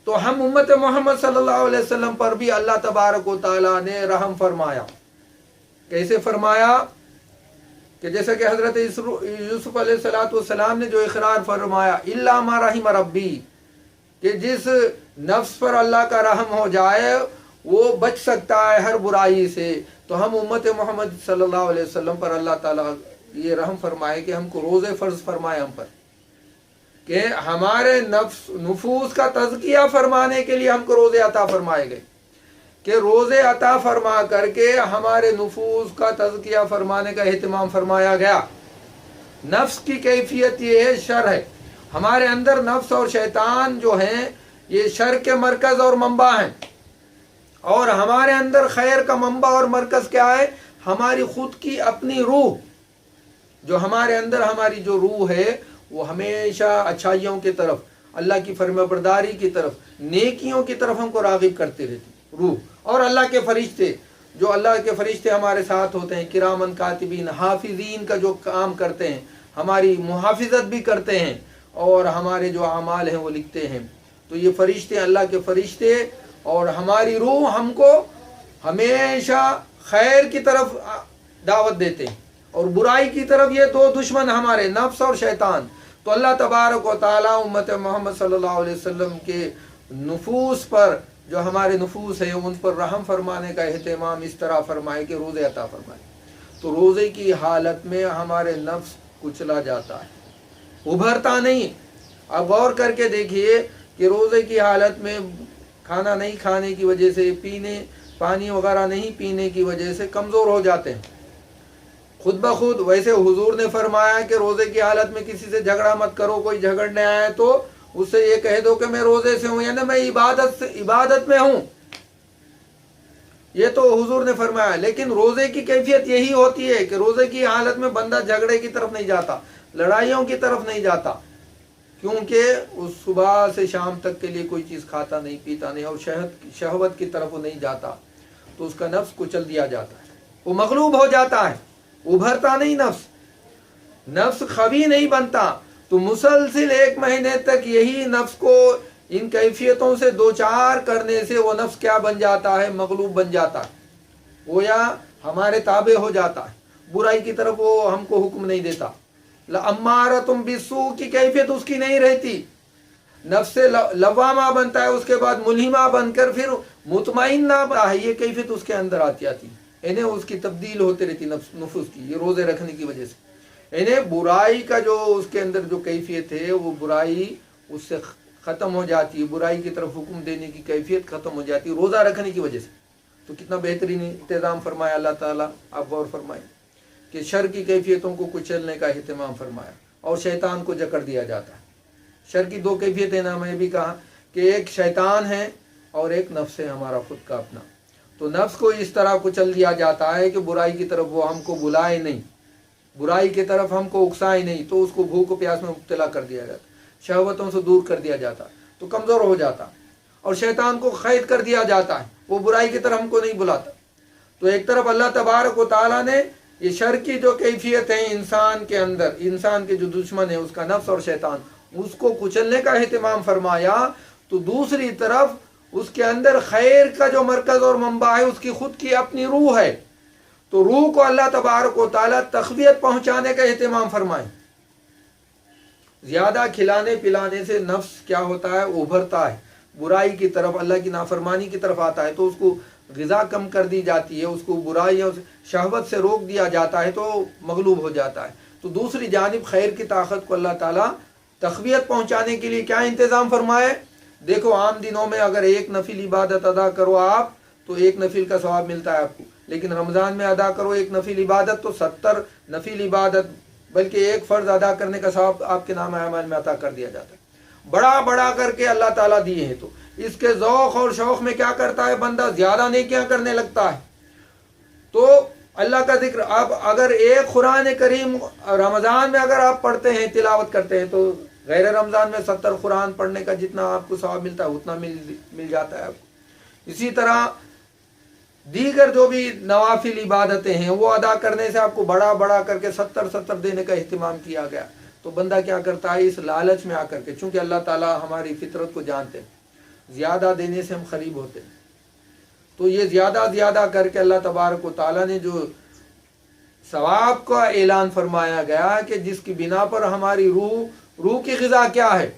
تو ہم امت محمد صلی اللہ علیہ وسلم پر بھی اللہ تبارک و تعالیٰ نے رحم فرمایا. کیسے فرمایا؟ کہ جیسا کہ حضرت یوسف علیہ السلام نے جو اقرار فرمایا الا ما رحم ربی، کہ جس نفس پر اللہ کا رحم ہو جائے وہ بچ سکتا ہے ہر برائی سے. تو ہم امت محمد صلی اللہ علیہ وسلم پر اللہ تعالیٰ یہ رحم فرمائے کہ ہم کو روزے فرض فرمائے ہم پر، کہ ہمارے نفوس کا تزکیہ فرمانے کے لیے ہم کو روزے عطا فرمائے گئے، کہ روزے عطا فرما کر کے ہمارے نفوس کا تزکیہ فرمانے کا اہتمام فرمایا گیا. نفس کی کیفیت یہ ہے، شر ہے. ہمارے اندر نفس اور شیطان جو ہیں یہ شر کے مرکز اور منبع ہیں، اور ہمارے اندر خیر کا منبع اور مرکز کیا ہے؟ ہماری خود کی اپنی روح. جو ہمارے اندر ہماری جو روح ہے وہ ہمیشہ اچھائیوں کی طرف، اللہ کی فرمانبرداری کی طرف، نیکیوں کی طرف ہم کو راغب کرتے رہتی روح. اور اللہ کے فرشتے، جو اللہ کے فرشتے ہمارے ساتھ ہوتے ہیں، کرامن کاتبین حافظین کا جو کام کرتے ہیں، ہماری محافظت بھی کرتے ہیں اور ہمارے جو اعمال ہیں وہ لکھتے ہیں. تو یہ فرشتے، اللہ کے فرشتے اور ہماری روح ہم کو ہمیشہ خیر کی طرف دعوت دیتے ہیں، اور برائی کی طرف. یہ دو دشمن ہمارے، نفس اور شیطان. تو اللہ تبارک و تعالیٰ امت محمد صلی اللہ علیہ وسلم کے نفوس پر، جو ہمارے نفوس ہیں ان پر رحم فرمانے کا اہتمام اس طرح فرمائے کہ روزے عطا فرمائے. تو روزے کی حالت میں ہمارے نفس کچلا جاتا ہے، ابھرتا نہیں. اب غور کر کے دیکھیے کہ روزے کی حالت میں کھانا نہیں کھانے کی وجہ سے، پانی وغیرہ نہیں پینے کی وجہ سے کمزور ہو جاتے ہیں خود بخود. ویسے حضور نے فرمایا کہ روزے کی حالت میں کسی سے جھگڑا مت کرو. کوئی جھگڑنے آئے تو اس سے یہ کہہ دو کہ میں روزے سے ہوں، یعنی میں عبادت میں ہوں. یہ تو حضور نے فرمایا. لیکن روزے کی کیفیت یہی ہوتی ہے کہ روزے کی حالت میں بندہ جھگڑے کی طرف نہیں جاتا، لڑائیوں کی طرف نہیں جاتا، کیونکہ اس صبح سے شام تک کے لیے کوئی چیز کھاتا نہیں پیتا نہیں، اور شہوت کی طرف وہ نہیں جاتا. تو اس کا نفس کچل دیا جاتا ہے، وہ مغلوب ہو جاتا ہے، ابھرتا نہیں. نفس خوی نہیں بنتا. تو مسلسل 1 مہینے تک یہی نفس کو ان کیفیتوں سے دوچار کرنے سے وہ نفس کیا بن جاتا ہے؟ مغلوب بن جاتا ہے، وہ یا ہمارے تابع ہو جاتا ہے. برائی کی طرف وہ ہم کو حکم نہیں دیتا. لَأَمَّارَةٌ بِالسُّوءِ کی کیفیت اس کی نہیں رہتی. نفس سے لوامہ بنتا ہے، اس کے بعد ملہمہ بن کر پھر مطمئنہ بنتا ہے. یہ کیفیت اس کے اندر آتی انہیں اس کی تبدیل ہوتے رہتی نفس کی، یہ روزے رکھنے کی وجہ سے. انہیں برائی کا جو اس کے اندر جو کیفیت ہے وہ برائی اس سے ختم ہو جاتی ہے، برائی کی طرف حکم دینے کی کیفیت ختم ہو جاتی ہے روزہ رکھنے کی وجہ سے. تو کتنا بہترین انتظام فرمایا اللہ تعالیٰ. آپ غور فرمائیں کہ شر کی کیفیتوں کو کچلنے کا اہتمام فرمایا اور شیطان کو جکڑ دیا جاتا ہے. شر کی 2 کیفیتیں نا، میں بھی کہا کہ ایک شیطان ہے اور ایک نفس ہے ہمارا خود کا اپنا. تو نفس کو اس طرح کچل دیا جاتا ہے کہ برائی کی طرف وہ ہم کو بلائے نہیں، برائی کی طرف ہم کو اکسائے نہیں. تو اس کو بھوک و پیاس میں مبتلا کر دیا جاتا، شہوتوں سے دور کر دیا جاتا، تو کمزور ہو جاتا. اور شیطان کو قید کر دیا جاتا ہے، وہ برائی کی طرف ہم کو نہیں بلاتا. تو ایک طرف اللہ تبارک و تعالیٰ نے یہ شر کی جو کیفیت ہے انسان کے اندر، انسان کے جو دشمن ہے اس کا نفس اور شیطان، اس کو کچلنے کا اہتمام فرمایا. تو دوسری طرف اس کے اندر خیر کا جو مرکز اور منبع ہے اس کی خود کی اپنی روح ہے. تو روح کو اللہ تبارک و تعالیٰ تقویت پہنچانے کا اہتمام فرمائے. زیادہ کھلانے پلانے سے نفس کیا ہوتا ہے؟ ابھرتا ہے، برائی کی طرف، اللہ کی نافرمانی کی طرف آتا ہے. تو اس کو غذا کم کر دی جاتی ہے، اس کو برائیوں شہوت سے روک دیا جاتا ہے تو مغلوب ہو جاتا ہے. تو دوسری جانب خیر کی طاقت کو اللہ تعالیٰ تقویت پہنچانے کے لیے کیا انتظام فرمائے؟ دیکھو عام دنوں میں اگر 1 نفل عبادت ادا کرو آپ تو 1 نفل کا ثواب ملتا ہے آپ کو. لیکن رمضان میں ادا کرو 1 نفل عبادت تو 70 نفل عبادت، بلکہ 1 فرض ادا کرنے کا ثواب آپ کے نام اعمال میں عطا کر دیا جاتا ہے. بڑا کر کے اللہ تعالیٰ دیے ہیں. تو اس کے ذوق اور شوق میں کیا کرتا ہے بندہ؟ زیادہ نیکیاں کرنے لگتا ہے. تو اللہ کا ذکر اب اگر 1 قرآن کریم رمضان میں اگر آپ پڑھتے ہیں، تلاوت کرتے ہیں، تو غیر رمضان میں 70 قرآن پڑھنے کا جتنا آپ کو ثواب ملتا ہے اتنا مل جاتا ہے آپ کو. اسی طرح دیگر جو بھی نوافل عبادتیں ہیں وہ ادا کرنے سے آپ کو بڑا کر کے 70 دینے کا اہتمام کیا گیا. تو بندہ کیا کرتا ہے اس لالچ میں آ کر کے، چونکہ اللہ تعالیٰ ہماری فطرت کو جانتے ہیں، زیادہ دینے سے ہم قریب ہوتے ہیں. تو یہ زیادہ کر کے اللہ تبارک و تعالیٰ نے جو ثواب کا اعلان فرمایا گیا کہ جس کی بنا پر ہماری روح کی غذا کیا ہے؟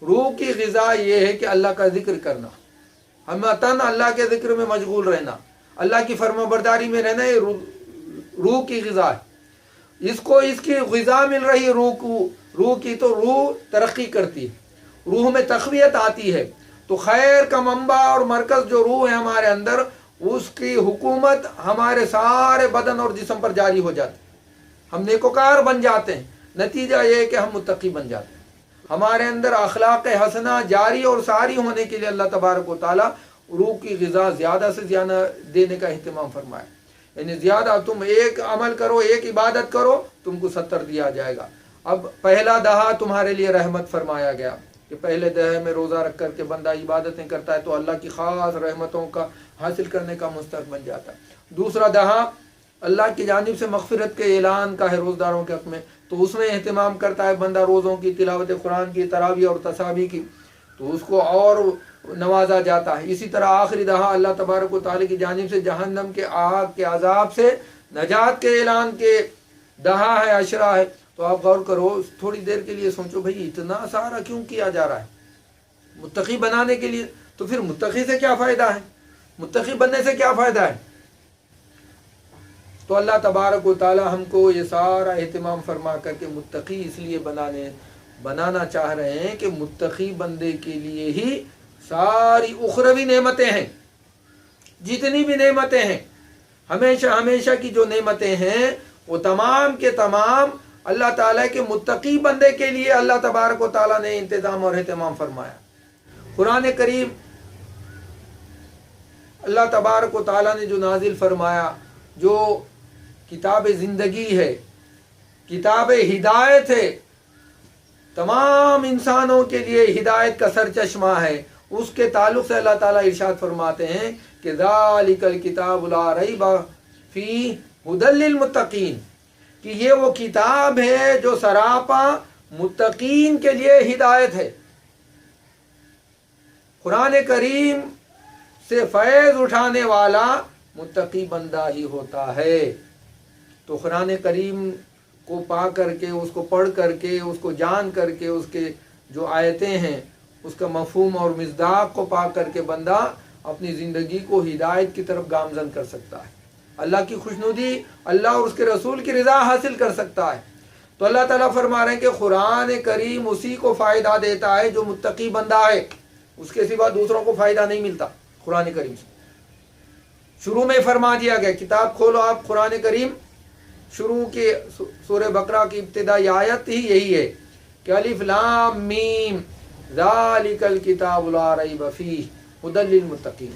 روح کی غذا یہ ہے کہ اللہ کا ذکر کرنا، ہمتاً اللہ کے ذکر میں مشغول رہنا، اللہ کی فرما برداری میں رہنا. یہ روح کی غذا ہے. اس کو اس کی غذا مل رہی ہے روح کی، تو روح ترقی کرتی ہے، روح میں تقویت آتی ہے. تو خیر کا منبع اور مرکز جو روح ہے ہمارے اندر، اس کی حکومت ہمارے سارے بدن اور جسم پر جاری ہو جاتی ہے. ہم نیکوکار بن جاتے ہیں. نتیجہ یہ ہے کہ ہم متقی بن جاتے ہیں. ہمارے اندر اخلاق حسنہ جاری اور ساری ہونے کے لیے اللہ تبارک و تعالیٰ روح کی غذا زیادہ سے زیادہ دینے کا اہتمام فرمائے. یعنی زیادہ تم ایک عمل کرو، ایک عبادت کرو، تم کو 70 دیا جائے گا. اب پہلا دہا تمہارے لیے رحمت فرمایا گیا کہ پہلے دہے میں روزہ رکھ کر کے بندہ عبادتیں کرتا ہے تو اللہ کی خاص رحمتوں کا حاصل کرنے کا مستحق بن جاتا ہے. دوسرا دہا اللہ کی جانب سے مغفرت کے اعلان کا ہے روزداروں کے حق میں، تو اس میں اہتمام کرتا ہے بندہ روزوں کی، تلاوت قرآن کی، تراویح اور تسابیح کی، تو اس کو اور نوازا جاتا ہے. اسی طرح آخری دہا اللہ تبارک و تعالی کی جانب سے جہنم کے آگ کے عذاب سے نجات کے اعلان کے دہا ہے، عشرہ ہے. تو آپ غور کرو، تھوڑی دیر کے لیے سوچو بھئی اتنا سارا کیوں کیا جا رہا ہے؟ متقی بنانے کے لیے. تو پھر متقی سے کیا فائدہ ہے؟ متقی بننے سے کیا فائدہ ہے؟ تو اللہ تبارک و تعالی ہم کو یہ سارا اہتمام فرما کر کے متقی اس لیے بنانا چاہ رہے ہیں کہ متقی بندے کے لیے ہی ساری اخروی نعمتیں ہیں. جتنی بھی نعمتیں ہیں، ہمیشہ کی جو نعمتیں ہیں، وہ تمام کے تمام اللہ تعالیٰ کے متقی بندے کے لیے اللہ تبارک و تعالیٰ نے انتظام اور اہتمام فرمایا. قرآن کریم اللہ تبارک و تعالیٰ نے جو نازل فرمایا، جو کتاب زندگی ہے، کتاب ہدایت ہے، تمام انسانوں کے لیے ہدایت کا سرچشمہ ہے، اس کے تعلق سے اللہ تعالیٰ ارشاد فرماتے ہیں کہ ذالک الکتاب لا ریب فیہ ھدی للمتقین، کہ یہ وہ کتاب ہے جو سراپا متقین کے لیے ہدایت ہے. قرآن کریم سے فیض اٹھانے والا متقی بندہ ہی ہوتا ہے. تو قرآن کریم کو پا کر کے، اس کو پڑھ کر کے، اس کو جان کر کے، اس کے جو آیتیں ہیں اس کا مفہوم اور مصداق کو پا کر کے بندہ اپنی زندگی کو ہدایت کی طرف گامزن کر سکتا ہے، اللہ کی خوشنودی، اللہ اور اس کے رسول کی رضا حاصل کر سکتا ہے. تو اللہ تعالیٰ فرما رہے ہیں کہ قرآن کریم اسی کو فائدہ دیتا ہے جو متقی بندہ ہے، اس کے سوا دوسروں کو فائدہ نہیں ملتا قرآن کریم سے. شروع میں فرما دیا گیا، کتاب کھولو آپ قرآن کریم، شروع کی سورہ بقرہ کی ابتدائی آیت ہی یہی ہے کہ الف لام میم ذالک الکتاب لا ریب فیہ ھدی للمتقین،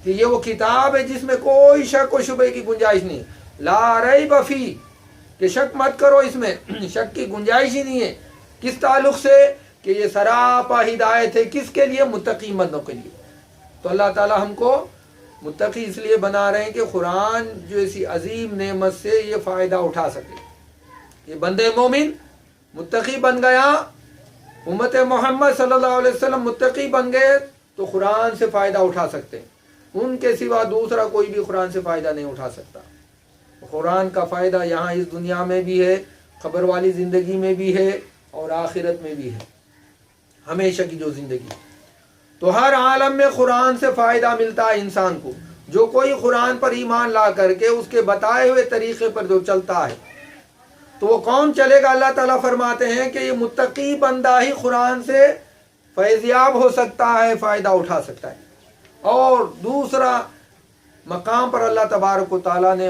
کہ یہ وہ کتاب ہے جس میں کوئی شک و شبہ کی گنجائش نہیں. لا ریب فیہ، کہ شک مت کرو، اس میں شک کی گنجائش ہی نہیں ہے. کس تعلق سے؟ کہ یہ سراپا ہدایت ہے کس کے لیے؟ متقی بندوں کے لیے. تو اللہ تعالی ہم کو متقی اس لیے بنا رہے ہیں کہ قرآن جو ایسی عظیم نعمت سے یہ فائدہ اٹھا سکے. یہ بندے مومن متقی بن گیا، امت محمد صلی اللہ علیہ وسلم متقی بن گئے تو قرآن سے فائدہ اٹھا سکتے ہیں. ان کے سوا دوسرا کوئی بھی قرآن سے فائدہ نہیں اٹھا سکتا. قرآن کا فائدہ یہاں اس دنیا میں بھی ہے، قبر والی زندگی میں بھی ہے اور آخرت میں بھی ہے، ہمیشہ کی جو زندگی. تو ہر عالم میں قرآن سے فائدہ ملتا ہے انسان کو. جو کوئی قرآن پر ایمان لا کر کے اس کے بتائے ہوئے طریقے پر جو چلتا ہے تو وہ کون چلے گا؟ اللہ تعالیٰ فرماتے ہیں کہ یہ متقی بندہ ہی قرآن سے فیضیاب ہو سکتا ہے، فائدہ اٹھا سکتا ہے. اور دوسرا مقام پر اللہ تبارک و تعالیٰ نے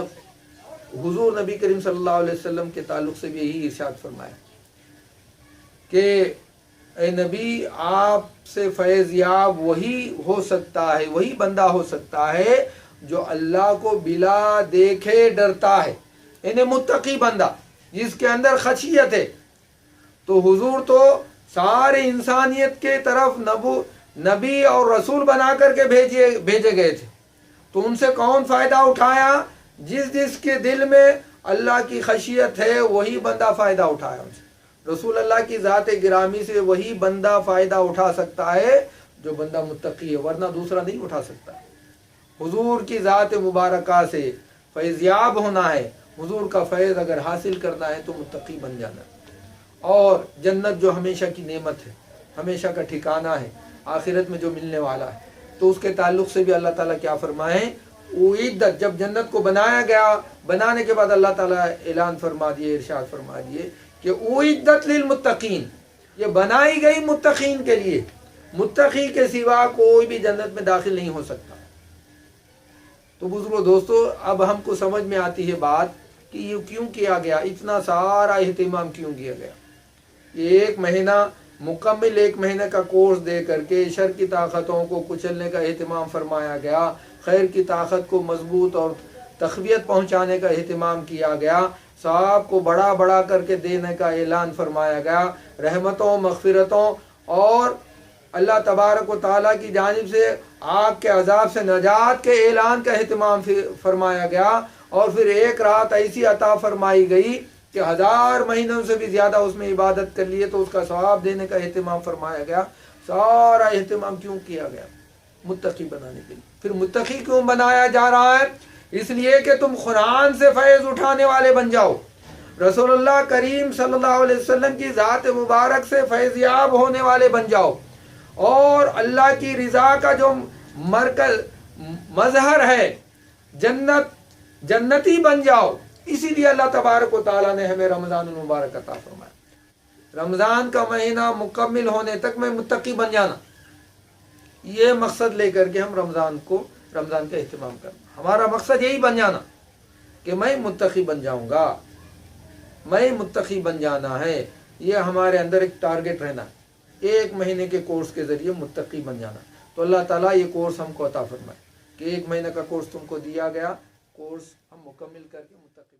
حضور نبی کریم صلی اللہ علیہ وسلم کے تعلق سے بھی یہی ارشاد فرمایا کہ اے نبی، آپ سے فیض یاب وہی ہو سکتا ہے، وہی بندہ ہو سکتا ہے جو اللہ کو بلا دیکھے ڈرتا ہے، یعنی متقی بندہ جس کے اندر خشیت ہے. تو حضور تو سارے انسانیت کے طرف نبی اور رسول بنا کر کے بھیجے گئے تھے. تو ان سے کون فائدہ اٹھایا؟ جس کے دل میں اللہ کی خشیت ہے وہی بندہ فائدہ اٹھایا ان سے. رسول اللہ کی ذات گرامی سے وہی بندہ فائدہ اٹھا سکتا ہے جو بندہ متقی ہے، ورنہ دوسرا نہیں اٹھا سکتا۔ حضور کی ذات مبارکہ سے فیضیاب ہونا ہے، حضور کا فیض اگر حاصل کرنا ہے تو متقی بن جانا ہے۔ اور جنت جو ہمیشہ کی نعمت ہے، ہمیشہ کا ٹھکانہ ہے، آخرت میں جو ملنے والا ہے، تو اس کے تعلق سے بھی اللہ تعالیٰ کیا فرمائیں، اعدت، جب جنت کو بنایا گیا، بنانے کے بعد اللہ تعالیٰ اعلان فرما دیے، ارشاد فرما دیے کہ اعدت للمتقین، یہ بنائی گئی متقین کے لیے، متقی کے سوا کوئی بھی جنت میں داخل نہیں ہو سکتا۔ تو بزرگو دوستو، اب ہم کو سمجھ میں آتی ہے بات کہ یہ کیوں کیا گیا، اتنا سارا اہتمام کیوں کیا گیا۔ یہ ایک مہینہ، مکمل ایک مہینے کا کورس دے کر کے شر کی طاقتوں کو کچلنے کا اہتمام فرمایا گیا، خیر کی طاقت کو مضبوط اور تقویت پہنچانے کا اہتمام کیا گیا، ثواب کو بڑا بڑا کر کے دینے کا اعلان فرمایا گیا، رحمتوں، مغفرتوں اور اللہ تبارک و تعالیٰ کی جانب سے آگ کے عذاب سے نجات کے اعلان کا اہتمام فرمایا گیا، اور پھر ایک رات ایسی عطا فرمائی گئی کہ 1000 مہینوں سے بھی زیادہ اس میں عبادت کر لیے تو اس کا ثواب دینے کا اہتمام فرمایا گیا۔ سارا اہتمام کیوں کیا گیا؟ متقی بنانے کے لیے۔ پھر متقی کیوں بنایا جا رہا ہے؟ اس لیے کہ تم قرآن سے فیض اٹھانے والے بن جاؤ، رسول اللہ کریم صلی اللہ علیہ وسلم کی ذات مبارک سے فیضیاب ہونے والے بن جاؤ، اور اللہ کی رضا کا جو مرکز مظہر ہے جنتی بن جاؤ۔ اسی لیے اللہ تبارک و تعالیٰ نے ہمیں رمضان المبارک عطا فرمایا، رمضان کا مہینہ مکمل ہونے تک میں متقی بن جانا، یہ مقصد لے کر کے ہم رمضان کا اہتمام کرنا۔ ہمارا مقصد یہی بن جانا کہ میں متقی بن جاؤں گا، میں متقی بن جانا ہے، یہ ہمارے اندر ایک ٹارگٹ رہنا، ایک مہینے کے کورس کے ذریعے متقی بن جانا۔ تو اللہ تعالیٰ یہ کورس ہم کو عطا فرمائے کہ ایک مہینے کا کورس تم کو دیا گیا، کورس ہم مکمل کر کے متقی